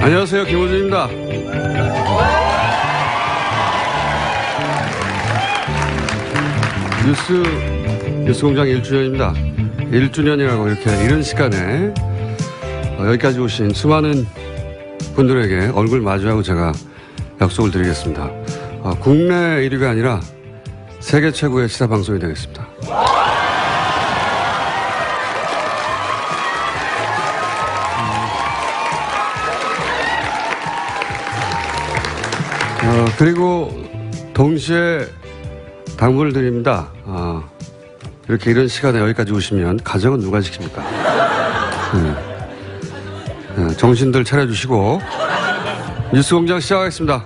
안녕하세요, 김호준입니다. 뉴스공장 1주년입니다. 1주년이라고 이렇게 이른 시간에 여기까지 오신 수많은 분들에게 얼굴 마주하고 제가 약속을 드리겠습니다. 국내 1위가 아니라 세계 최고의 시사방송이 되겠습니다. 그리고 동시에 당부를 드립니다. 이렇게 이런 시간에 여기까지 오시면 가정은 누가 지킵니까? 정신들 차려주시고 뉴스공장 시작하겠습니다.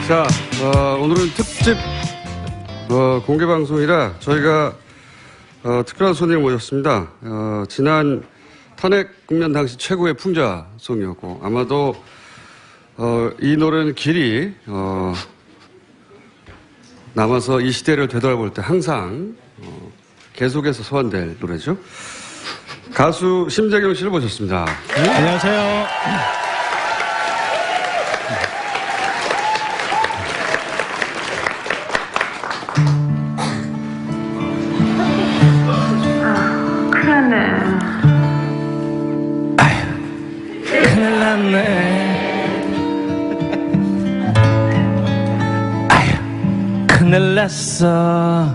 자, 오늘은 특집 공개방송이라 저희가 특별한 손님을 모셨습니다. 지난 탄핵 국면 당시 최고의 풍자송이었고 아마도 이 노래는 길이 남아서 이 시대를 되돌아볼 때 항상 계속해서 소환될 노래죠. 가수 심재경 씨를 모셨습니다. 안녕하세요. 큰일 났어.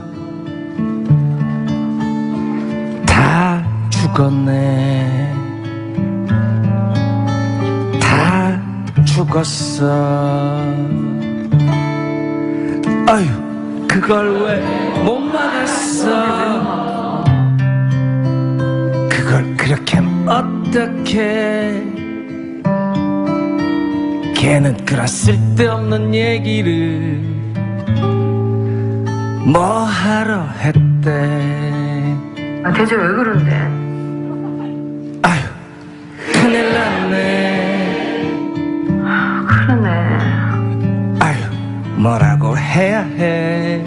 다 죽었네. 다 죽었어. 아유, 그걸 왜 못 막았어. 그걸 그렇게 어떻게. 걔는 그런 쓸데없는 얘기를 뭐하러 했대. 대체 왜 그런데? 아휴, 큰일 났네. 그러네. 아휴, 뭐라고 해야 해.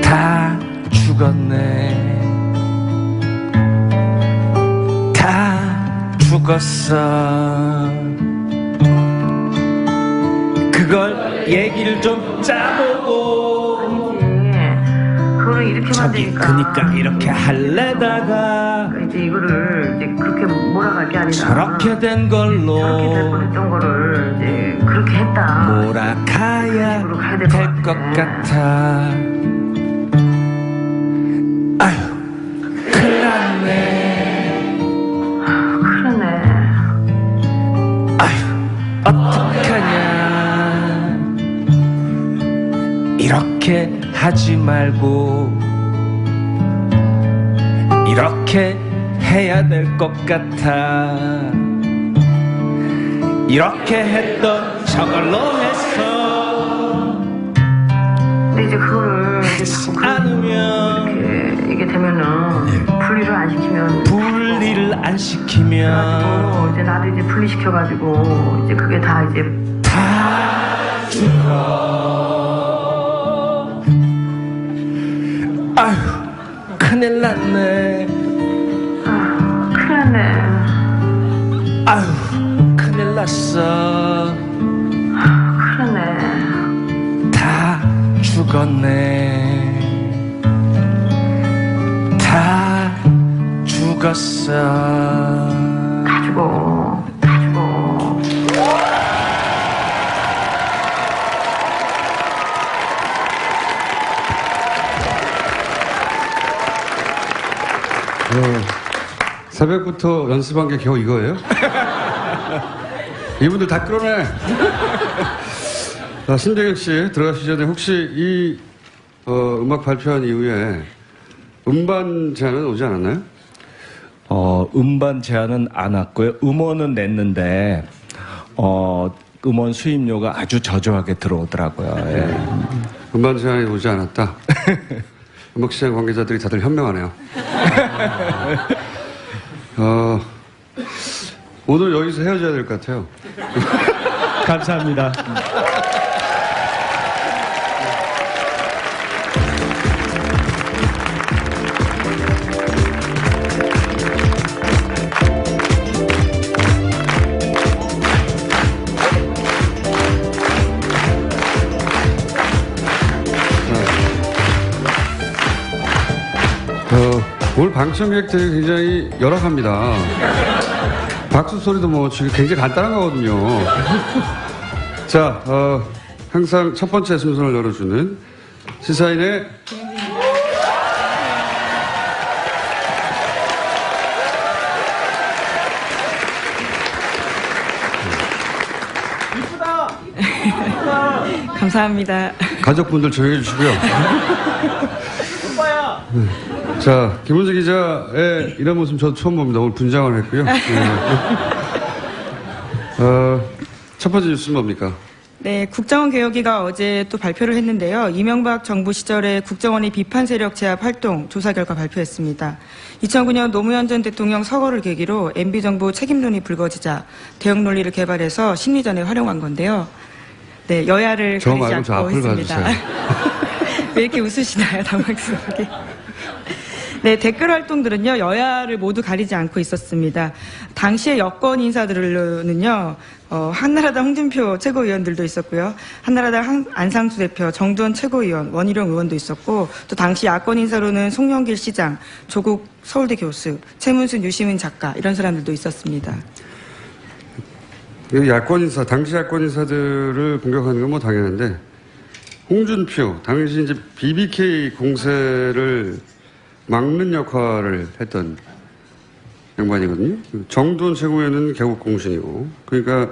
다 죽었네. 다 죽었어. 그걸 얘기를 좀 짜보고. 그거를 이렇게 저기 만드니까. 그니까 이렇게 할래다가 이제 이거를 이제 그렇게 몰아갈 게 아니라 저렇게 된 걸로 저렇게 될 뻔했던 거를 이제 그렇게 했다. 몰아가야 그런 식으로 가야 될 될 것 것 같아. 아휴, 큰일 났네. 그러네. 아휴, 어떡하냐. 이렇게 하지 말고 이렇게 해야 될 것 같아. 이렇게 했던 저걸로 했어. 근데 이제 그거를 하지 않으면 이게 되면은 분리를 안 시키면 분리를 안 시키면 이제 나도 이제 분리시켜가지고 이제 그게 다 이제 다 죽어. 아휴, 큰일 났네. 큰일 났네. 아휴, 큰일 났어. 그러네. 다 죽었네. 다 죽었어. 다 죽어. 다 죽어. 새벽부터 연습한 게 겨우 이거예요? 이분들 다 끌어내. 자, 신재경 씨 들어가시기 전에 혹시 이 음악 발표한 이후에 음반 제안은 오지 않았나요? 음반 제안은 안 왔고요. 음원은 냈는데, 음원 수입료가 아주 저조하게 들어오더라고요. 예. 음반 제안이 오지 않았다. 음악시장 관계자들이 다들 현명하네요. 오늘 여기서 헤어져야 될 것 같아요. 감사합니다. 오늘 방청객들이 굉장히 열악합니다. 박수 소리도 뭐 지금 굉장히 간단한 거거든요. 자, 항상 첫 번째 순서를 열어주는 시사인의 감사합니다. 가족분들 조용히 해주시고요. 자, 김은지 기자의 이런 모습 저도 처음 봅니다. 오늘 분장을 했고요. 첫 번째 뉴스는 뭡니까? 네, 국정원 개혁위가 어제 또 발표를 했는데요. 이명박 정부 시절에 국정원이 비판 세력 제압 활동 조사 결과 발표했습니다. 2009년 노무현 전 대통령 서거를 계기로 MB정부 책임론이 불거지자 대응 논리를 개발해서 심리전에 활용한 건데요. 네, 여야를 저 가리지 말고 저 않고 앞을 했습니다. 봐주세요. 왜 이렇게 웃으시나요, 당황스럽게? 네, 댓글 활동들은요, 여야를 모두 가리지 않고 있었습니다. 당시의 여권 인사들은요, 한나라당 홍준표 최고위원들도 있었고요. 한나라당 안상수 대표, 정두원 최고위원, 원희룡 의원도 있었고, 또 당시 야권 인사로는 송영길 시장, 조국 서울대 교수, 최문순 유시민 작가, 이런 사람들도 있었습니다. 야권 인사, 당시 야권 인사들을 공격하는 건 뭐 당연한데, 홍준표, 당시 이제 BBK 공세를 막는 역할을 했던 양반이거든요. 정두원 최고위원은 개국 공신이고, 그러니까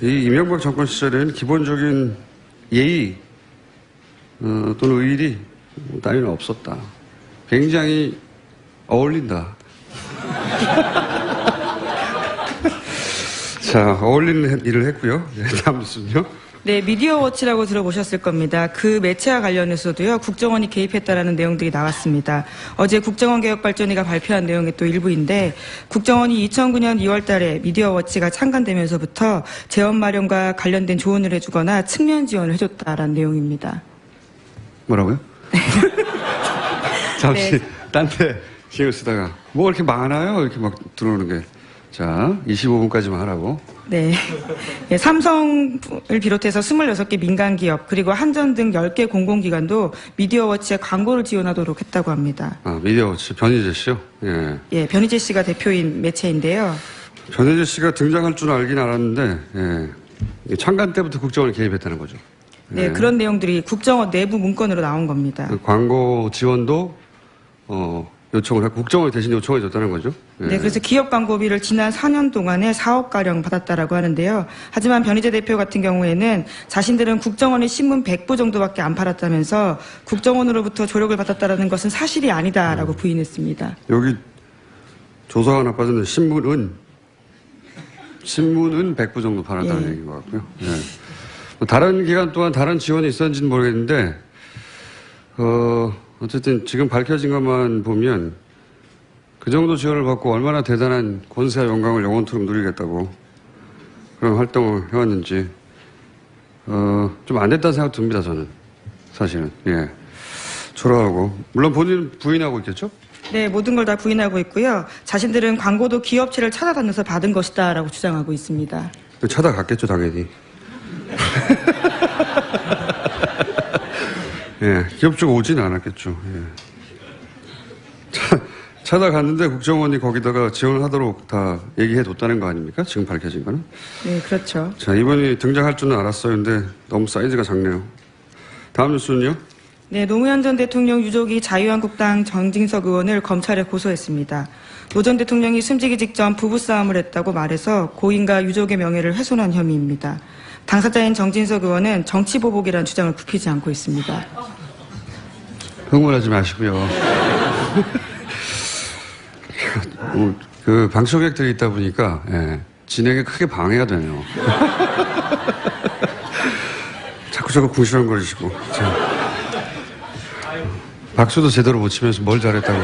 이 이명박 정권 시절에는 기본적인 예의 또는 의리 따위는 없었다. 굉장히 어울린다. 자, 어울리는 일을 했고요. 다음 뉴스는요. 네, 미디어워치라고 들어보셨을 겁니다. 그 매체와 관련해서도요, 국정원이 개입했다라는 내용들이 나왔습니다. 어제 국정원개혁발전위가 발표한 내용의 또 일부인데, 국정원이 2009년 2월 달에 미디어워치가 창간되면서부터 재원 마련과 관련된 조언을 해주거나 측면 지원을 해줬다라는 내용입니다. 뭐라고요? 잠시 네. 딴 데 신경 쓰다가 뭐 이렇게 많아요? 이렇게 막 들어오는 게. 자, 25분까지만 하라고. 네. 네, 삼성을 비롯해서 26개 민간기업, 그리고 한전 등 10개 공공기관도 미디어워치에 광고를 지원하도록 했다고 합니다. 아, 미디어워치 변희재 씨요? 예. 예, 변희재 씨가 대표인 매체인데요. 변희재 씨가 등장할 줄 알긴 알았는데, 예. 창간 때부터 국정원이 개입했다는 거죠. 네, 예. 그런 내용들이 국정원 내부 문건으로 나온 겁니다. 그 광고 지원도, 요청을 했고, 국정원이 대신 요청해 줬다는 거죠. 예. 네, 그래서 기업 광고비를 지난 4년 동안에 4억가량 받았다라고 하는데요. 하지만 변희재 대표 같은 경우에는 자신들은 국정원이 신문 100부 정도밖에 안 팔았다면서 국정원으로부터 조력을 받았다는 것은 사실이 아니다라고 부인했습니다. 여기 조사가 나빠졌는데 신문은 100부 정도 팔았다는 예. 얘기인 것 같고요. 예. 뭐 다른 기간 동안 다른 지원이 있었는지는 모르겠는데, 어쨌든 지금 밝혀진 것만 보면 그 정도 지원을 받고 얼마나 대단한 권세와 영광을 영원토록 누리겠다고 그런 활동을 해왔는지, 좀 안 됐다는 생각 듭니다, 저는. 사실은. 예. 초라하고. 물론 본인은 부인하고 있겠죠? 네, 모든 걸 다 부인하고 있고요. 자신들은 광고도 기업체를 찾아다녀서 받은 것이다라고 주장하고 있습니다. 찾아갔겠죠, 당연히. 예, 기업 쪽 오진 않았겠죠. 예. 찾아갔는데 국정원이 거기다가 지원을 하도록 다 얘기해 뒀다는 거 아닙니까? 지금 밝혀진 거는. 네, 그렇죠. 자, 이번이 등장할 줄은 알았어요. 근데 너무 사이즈가 작네요. 다음 뉴스는요? 네, 노무현 전 대통령 유족이 자유한국당 정진석 의원을 검찰에 고소했습니다. 노 전 대통령이 숨지기 직전 부부싸움을 했다고 말해서 고인과 유족의 명예를 훼손한 혐의입니다. 당사자인 정진석 의원은 정치보복이라는 주장을 굽히지 않고 있습니다. 흥분하지 마시고요. 그 방청객들이 있다 보니까 예, 진행에 크게 방해가 되네요. 자꾸 궁시렁거리시고. 박수도 제대로 못 치면서 뭘 잘했다고.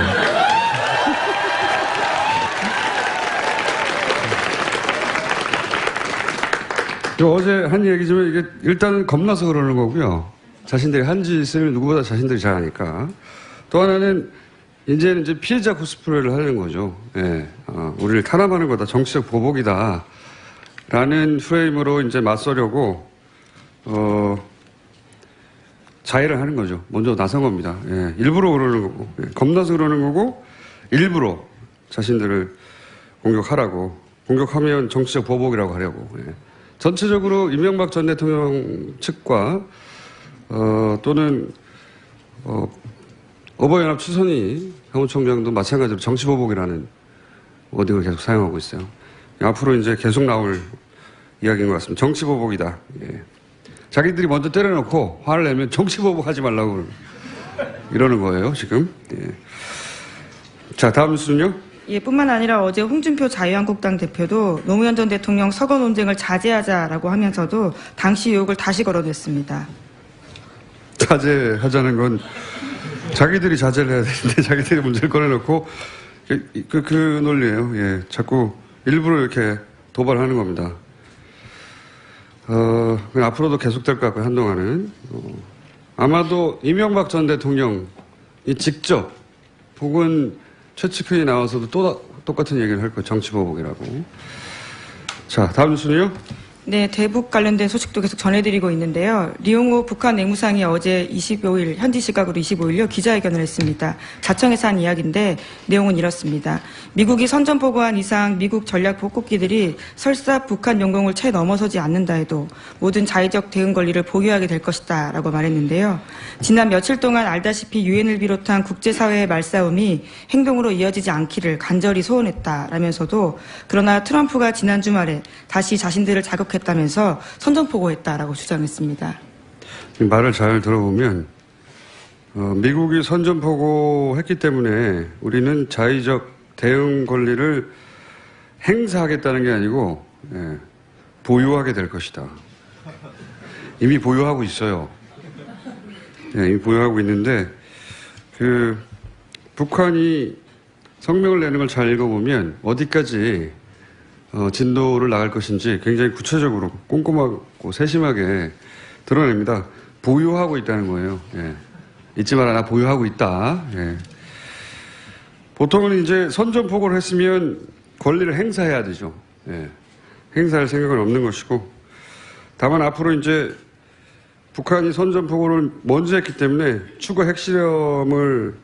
어제 한 얘기지만 이게 일단은 겁나서 그러는 거고요. 자신들이 한 짓을 누구보다 자신들이 잘 아니까. 또 하나는 이제는 이제 피해자 코스프레를 하는 거죠. 예, 우리를 탄압하는 거다. 정치적 보복이다. 라는 프레임으로 이제 맞서려고, 자해를 하는 거죠. 먼저 나선 겁니다. 예, 일부러 그러는 거고, 예, 겁나서 그러는 거고, 일부러 자신들을 공격하라고, 공격하면 정치적 보복이라고 하려고. 예. 전체적으로 이명박 전 대통령 측과 또는 어버이연합 추선희 사무총장도 마찬가지로 정치보복이라는 워딩을 계속 사용하고 있어요. 앞으로 이제 계속 나올 이야기인 것 같습니다. 정치보복이다. 예. 자기들이 먼저 때려놓고 화를 내면 정치보복하지 말라고 이러는 거예요, 지금. 예. 자, 다음 뉴스는요. 예, 뿐만 아니라 어제 홍준표 자유한국당 대표도 노무현 전 대통령 서거 논쟁을 자제하자라고 하면서도 당시 의혹을 다시 걸어냈습니다. 자제하자는 건 자기들이 자제를 해야 되는데 자기들이 문제를 꺼내놓고 그 논리예요. 예, 자꾸 일부러 이렇게 도발하는 겁니다. 앞으로도 계속될 것 같고요, 한동안은. 아마도 이명박 전 대통령이 직접 혹은 최측근이 나와서도 또 똑같은 얘기를 할 거예요. 정치보복이라고. 자, 다음 뉴스는요? 네, 대북 관련된 소식도 계속 전해드리고 있는데요. 리용호 북한 내무상이 어제 25일, 현지 시각으로 25일요, 기자회견을 했습니다. 자청에서 한 이야기인데 내용은 이렇습니다. 미국이 선전포고한 이상 미국 전략 복국기들이 설사 북한 영공을 채 넘어서지 않는다 해도 모든 자의적 대응 권리를 보유하게 될 것이다 라고 말했는데요. 지난 며칠 동안 알다시피 유엔을 비롯한 국제사회의 말싸움이 행동으로 이어지지 않기를 간절히 소원했다라면서도 그러나 트럼프가 지난 주말에 다시 자신들을 자극했다면서 선전포고했다라고 주장했습니다. 말을 잘 들어보면 미국이 선전포고했기 때문에 우리는 자의적 대응 권리를 행사하겠다는 게 아니고 보유하게 될 것이다. 이미 보유하고 있어요. 이미 보유하고 있는데 북한이 성명을 내는 걸 잘 읽어보면 어디까지 진도를 나갈 것인지 굉장히 구체적으로 꼼꼼하고 세심하게 드러냅니다. 보유하고 있다는 거예요. 예. 잊지 마라, 나 보유하고 있다. 예. 보통은 이제 선전포고를 했으면 권리를 행사해야 되죠. 예. 행사할 생각은 없는 것이고, 다만 앞으로 이제 북한이 선전포고를 먼저 했기 때문에 추가 핵실험을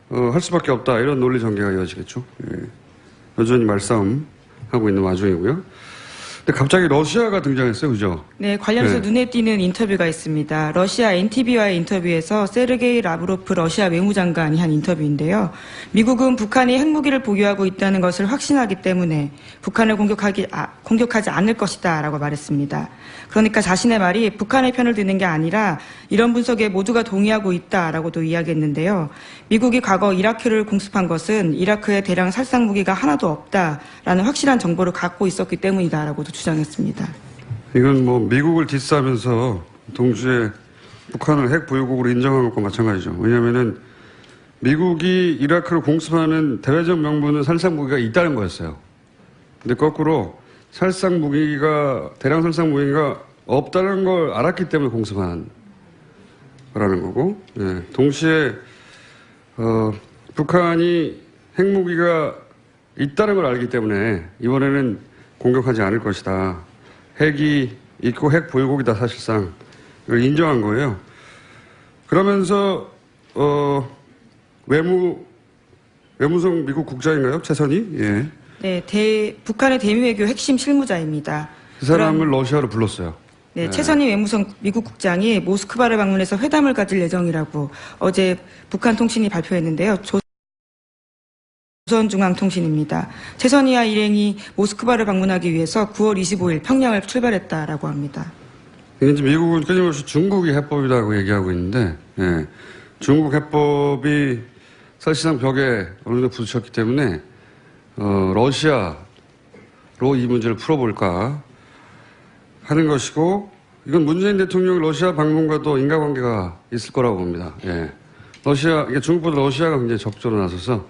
할 수밖에 없다. 이런 논리 전개가 이어지겠죠. 예. 여전히 말싸움 하고 있는 와중이고요. 근데 갑자기 러시아가 등장했어요, 그죠? 네, 관련해서 네. 눈에 띄는 인터뷰가 있습니다. 러시아 NTV와의 인터뷰에서 세르게이 라브로프 러시아 외무장관이 한 인터뷰인데요. 미국은 북한이 핵무기를 보유하고 있다는 것을 확신하기 때문에 북한을 공격하지 않을 것이다라고 말했습니다. 그러니까 자신의 말이 북한의 편을 드는 게 아니라 이런 분석에 모두가 동의하고 있다라고도 이야기했는데요. 미국이 과거 이라크를 공습한 것은 이라크에 대량 살상 무기가 하나도 없다라는 확실한 정보를 갖고 있었기 때문이다라고도 주장했습니다. 이건 뭐 미국을 디스하면서 동시에 북한을 핵 보유국으로 인정한 것과 마찬가지죠. 왜냐하면은 미국이 이라크를 공습하는 대외적 명분은 살상 무기가 있다는 거였어요. 근데 거꾸로 살상 무기가 대량 살상 무기가 없다는 걸 알았기 때문에 공습한 거라는 거고, 예. 동시에 북한이 핵무기가 있다는 걸 알기 때문에 이번에는 공격하지 않을 것이다. 핵이 있고 핵 보유국이다, 사실상. 이걸 인정한 거예요. 그러면서 외무성 미국 국장인가요? 최선희? 예. 네, 북한의 대미외교 핵심 실무자입니다. 그 사람을 러시아로 불렀어요. 네, 최선희 외무성 미국 국장이 모스크바를 방문해서 회담을 가질 예정이라고 어제 북한 통신이 발표했는데요. 조선중앙통신입니다. 최선희와 일행이 모스크바를 방문하기 위해서 9월 25일 평양을 출발했다라고 합니다. 이제 미국은 끊임없이 중국이 해법이라고 얘기하고 있는데, 예. 중국 해법이 사실상 벽에 어느 정도 부딪혔기 때문에 러시아로 이 문제를 풀어볼까 하는 것이고, 이건 문재인 대통령의 러시아 방문과도 인과관계가 있을 거라고 봅니다. 예. 중국보다 러시아가 굉장히 적극적으로 나서서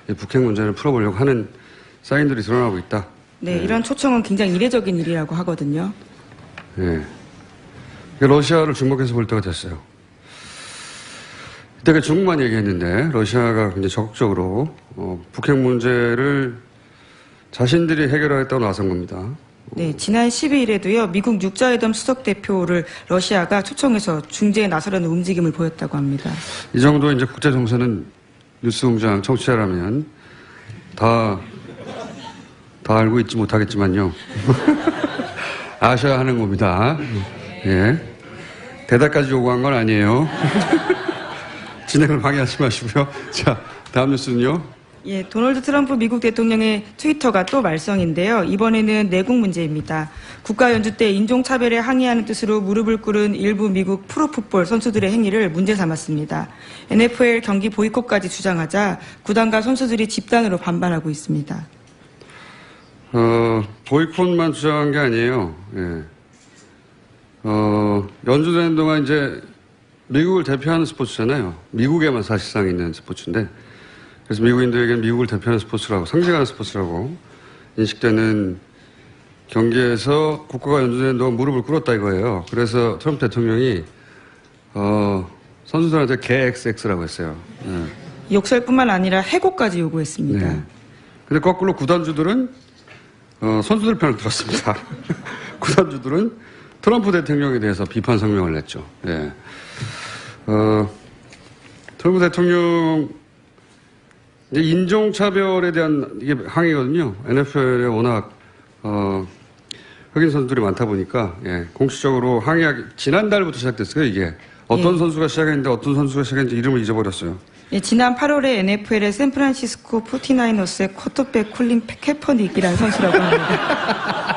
이 북핵 문제를 풀어보려고 하는 사인들이 드러나고 있다. 네, 이런 초청은 굉장히 이례적인 일이라고 하거든요. 예. 러시아를 주목해서 볼 때가 됐어요. 이때가 중국만 얘기했는데 러시아가 굉장히 적극적으로 북핵 문제를 자신들이 해결하겠다고 나선 겁니다. 네, 지난 12일에도요, 미국 육자회담 수석 대표를 러시아가 초청해서 중재에 나서려는 움직임을 보였다고 합니다. 이 정도 이제 국제 정세는 뉴스공장 청취자라면 다 알고 있지 못하겠지만요. 아셔야 하는 겁니다. 예. 대답까지 요구한 건 아니에요. 진행을 방해하지 마시고요. 자, 다음 뉴스는요. 예, 도널드 트럼프 미국 대통령의 트위터가 또 말썽인데요. 이번에는 내국 문제입니다. 국가 연주 때 인종차별에 항의하는 뜻으로 무릎을 꿇은 일부 미국 프로풋볼 선수들의 행위를 문제 삼았습니다. NFL 경기 보이콧까지 주장하자 구단과 선수들이 집단으로 반발하고 있습니다. 보이콧만 주장한 게 아니에요. 예. 연주되는 동안 이제 미국을 대표하는 스포츠잖아요. 미국에만 사실상 있는 스포츠인데, 그래서 미국인들에게는 미국을 대표하는 스포츠라고, 상징하는 스포츠라고 인식되는 경기에서 국가가 연주되는 동안 무릎을 꿇었다 이거예요. 그래서 트럼프 대통령이 선수들한테 개XX라고 했어요. 예. 욕설뿐만 아니라 해고까지 요구했습니다. 네. 근데 거꾸로 구단주들은 선수들 편을 들었습니다. 구단주들은 트럼프 대통령에 대해서 비판 성명을 냈죠. 예. 트럼프 대통령 이제 인종차별에 대한 이게 항의거든요. NFL에 워낙 흑인 선수들이 많다 보니까 예, 공식적으로 항의하기 지난달부터 시작됐어요. 이게 어떤 예. 선수가 시작했는데 어떤 선수가 시작했는지 이름을 잊어버렸어요. 예, 지난 8월에 NFL의 샌프란시스코 49어스의 쿼터백 콜린 캐퍼닉이라는 선수라고 합니다.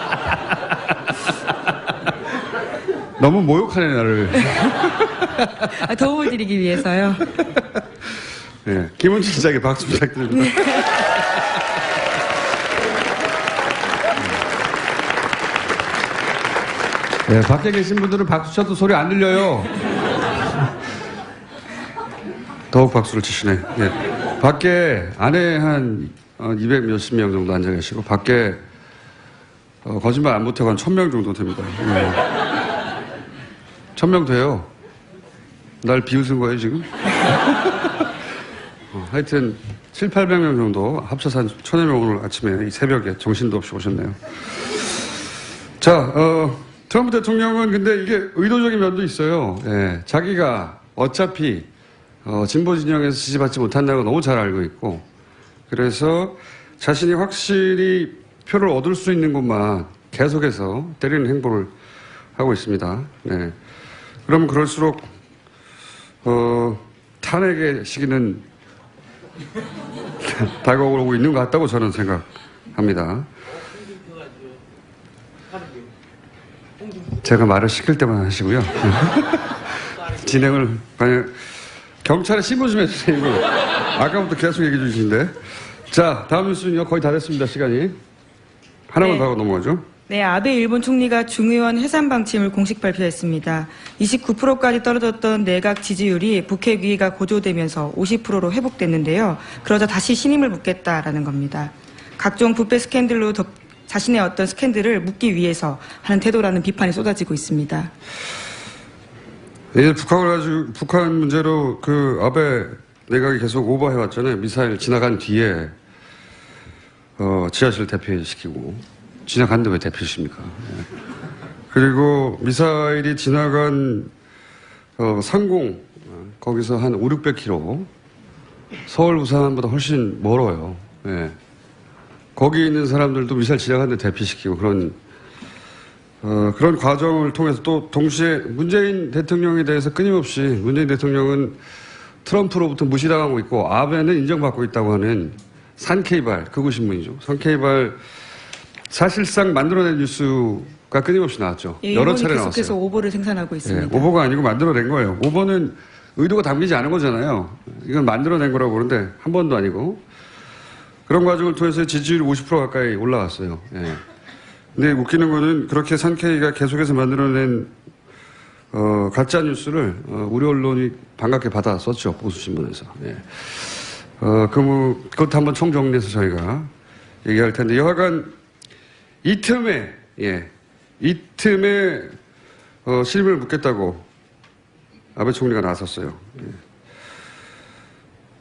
너무 모욕하네 나를. 도움을 드리기 위해서요. 네, 김은지 기자에게 박수 부탁드립니다. 네, 밖에 계신 분들은 박수 쳐도 소리 안 들려요. 더욱 박수를 치시네. 네. 밖에 안에 한 200 몇십 명 정도 앉아 계시고 밖에 거짓말 안 못하고 한 1000명 정도 됩니다. 네. 1000명 돼요. 날 비웃은 거예요 지금? 하여튼 7, 800명 정도 합쳐서 한 1000여 명 오늘 아침에 이 새벽에 정신도 없이 오셨네요. 자, 트럼프 대통령은 근데 이게 의도적인 면도 있어요. 예, 자기가 어차피 진보 진영에서 지지받지 못한다는 걸 너무 잘 알고 있고, 그래서 자신이 확실히 표를 얻을 수 있는 곳만 계속해서 때리는 행보를 하고 있습니다. 네. 그러면 그럴수록 탄핵의 시기는 다가오고 있는 것 같다고 저는 생각합니다. 제가 말을 시킬 때만 하시고요. 진행을 경찰에 신고 좀 해주세요. 이거. 아까부터 계속 얘기해 주시는데. 자, 다음 뉴스는요. 거의 다 됐습니다. 시간이. 하나만 네. 더 하고 넘어가죠. 네, 아베 일본 총리가 중의원 해산 방침을 공식 발표했습니다. 29%까지 떨어졌던 내각 지지율이 북핵 위기가 고조되면서 50%로 회복됐는데요. 그러자 다시 신임을 묻겠다라는 겁니다. 각종 부패 스캔들로 자신의 어떤 스캔들을 묻기 위해서 하는 태도라는 비판이 쏟아지고 있습니다. 예, 북한 문제로 그 아베 내각이 계속 오버해왔잖아요. 미사일 지나간 뒤에 지하실 대피시키고. 지나갔는데 왜 대피십니까? 예. 그리고 미사일이 지나간 상공 거기서 한 5, 600km 서울 부산보다 훨씬 멀어요. 예. 거기 있는 사람들도 미사일 지나갔는데 대피시키고 그런 과정을 통해서 또 동시에 문재인 대통령에 대해서 끊임없이 문재인 대통령은 트럼프로부터 무시당하고 있고 아베는 인정받고 있다고 하는 산케이발 극우신문이죠. 산케이발 사실상 만들어낸 뉴스가 끊임없이 나왔죠. 예, 여러 일본이 차례 계속해서 나왔어요. 오보를 생산하고 있습니다. 예, 오보가 아니고 만들어낸 거예요. 오보는 의도가 담기지 않은 거잖아요. 이건 만들어낸 거라고 그러는데 한 번도 아니고 그런 과정을 통해서 지지율이 50% 가까이 올라갔어요. 예. 근데 웃기는 거는 그렇게 산케이가 계속해서 만들어낸 가짜 뉴스를 우리 언론이 반갑게 받아 썼죠. 보수 신문에서. 예. 그것도 한번 총정리해서 저희가 얘기할 텐데 여하간 이 틈에 실임을 묻겠다고 아베 총리가 나섰어요. 예.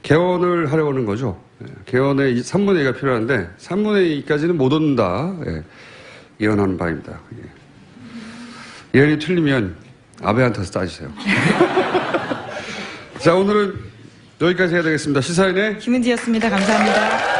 개헌을 하려고 하는 거죠. 예. 개헌에 3분의 2가 필요한데 3분의 2까지는 못 얻는다. 예. 예언하는 바입니다. 예. 예언이 틀리면 아베한테서 따지세요. 자, 오늘은 여기까지 해야 되겠습니다. 시사인의 김은지였습니다. 감사합니다.